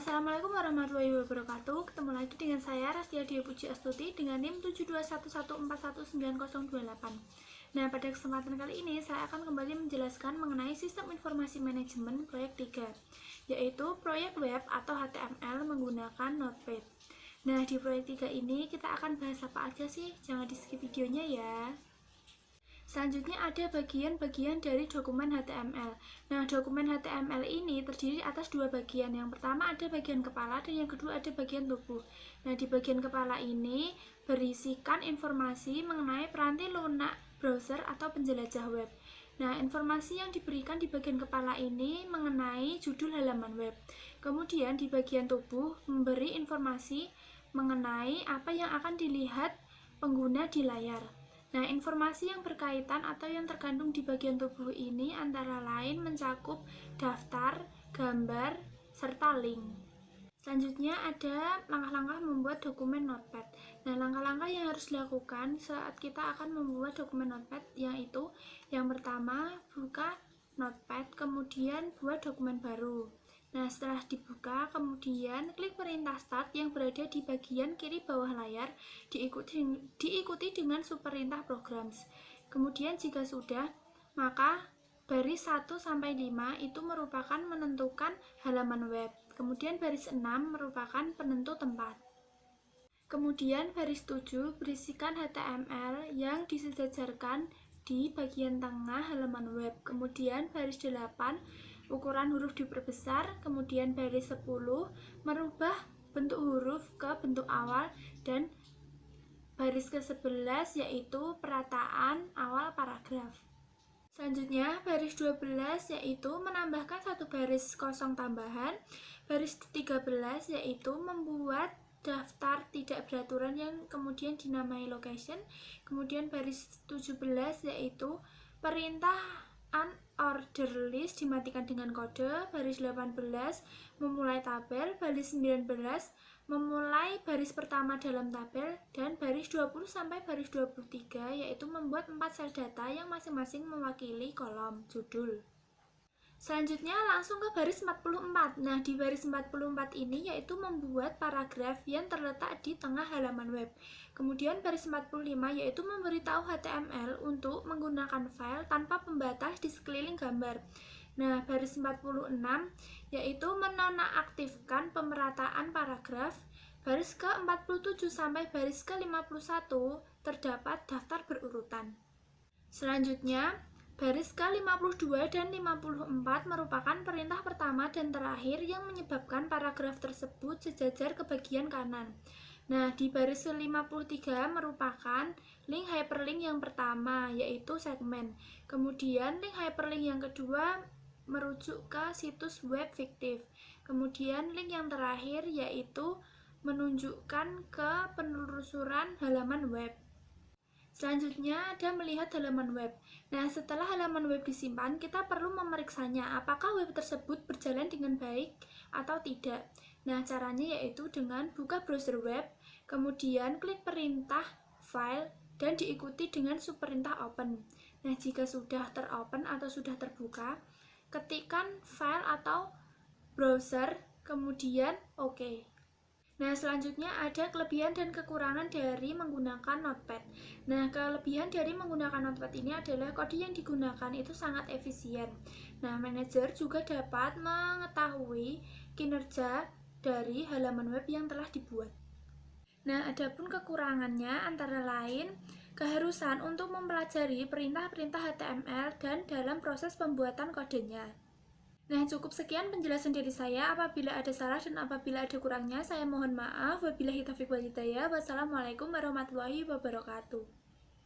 Assalamualaikum warahmatullahi wabarakatuh. Ketemu lagi dengan saya Rastia Dia Puji Astuti dengan NIM 721141908. Nah, pada kesempatan kali ini saya akan kembali menjelaskan mengenai sistem informasi manajemen proyek 3, yaitu proyek web atau HTML menggunakan Notepad. Nah, di proyek 3 ini kita akan bahas apa aja sih? Jangan di skip videonya ya. Selanjutnya ada bagian-bagian dari dokumen HTML. Nah, dokumen HTML ini terdiri atas dua bagian. Yang pertama ada bagian kepala dan yang kedua ada bagian tubuh. Nah, di bagian kepala ini berisikan informasi mengenai peranti lunak browser atau penjelajah web. Nah, informasi yang diberikan di bagian kepala ini mengenai judul halaman web. Kemudian di bagian tubuh memberi informasi mengenai apa yang akan dilihat pengguna di layar. Nah, informasi yang berkaitan atau yang terkandung di bagian tubuh ini antara lain mencakup daftar, gambar, serta link. Selanjutnya ada langkah-langkah membuat dokumen Notepad. Nah, langkah-langkah yang harus dilakukan saat kita akan membuat dokumen Notepad yaitu yang pertama, buka Notepad, kemudian buat dokumen baru. Nah, setelah dibuka, kemudian klik perintah Start yang berada di bagian kiri bawah layar, diikuti dengan subperintah Programs. Kemudian jika sudah, maka baris 1-5 itu merupakan menentukan halaman web. Kemudian baris 6 merupakan penentu tempat. Kemudian baris 7 berisikan HTML yang disejajarkan di bagian tengah halaman web. Kemudian baris 8 ukuran huruf diperbesar, kemudian baris 10 merubah bentuk huruf ke bentuk awal, dan baris ke-11 yaitu perataan awal paragraf. Selanjutnya baris 12 yaitu menambahkan satu baris kosong tambahan, baris 13 yaitu membuat daftar tidak beraturan yang kemudian dinamai location, kemudian baris 17 yaitu perintah unordered list dimatikan dengan kode, baris 18 memulai tabel, baris 19 memulai baris pertama dalam tabel, dan baris 20 sampai baris 23 yaitu membuat 4 sel data yang masing-masing mewakili kolom judul. Selanjutnya langsung ke baris 44. Nah, di baris 44 ini yaitu membuat paragraf yang terletak di tengah halaman web. Kemudian baris 45 yaitu memberitahu HTML untuk menggunakan file tanpa pembatas di sekeliling gambar. Nah, baris 46 yaitu menonaktifkan pemerataan paragraf. Baris ke-47 sampai baris ke-51 terdapat daftar berurutan. Selanjutnya baris ke-52 dan 54 merupakan perintah pertama dan terakhir yang menyebabkan paragraf tersebut sejajar ke bagian kanan. Nah, di baris ke-53 merupakan link hyperlink yang pertama, yaitu segmen. Kemudian link hyperlink yang kedua merujuk ke situs web fiktif. Kemudian link yang terakhir yaitu menunjukkan ke penelusuran halaman web. Selanjutnya ada melihat halaman web. Nah, setelah halaman web disimpan, kita perlu memeriksanya apakah web tersebut berjalan dengan baik atau tidak. Nah, caranya yaitu dengan buka browser web, kemudian klik perintah file, dan diikuti dengan subperintah open. Nah, jika sudah teropen atau sudah terbuka, ketikkan file atau browser, kemudian OK. Nah, selanjutnya ada kelebihan dan kekurangan dari menggunakan Notepad. Nah, kelebihan dari menggunakan Notepad ini adalah kode yang digunakan itu sangat efisien. Nah, manajer juga dapat mengetahui kinerja dari halaman web yang telah dibuat. Nah, adapun kekurangannya antara lain keharusan untuk mempelajari perintah-perintah HTML dan dalam proses pembuatan kodenya. Nah, cukup sekian penjelasan dari saya. Apabila ada salah dan apabila ada kurangnya, saya mohon maaf. Wabillahi taufiq wal hidayah. Wassalamualaikum warahmatullahi wabarakatuh.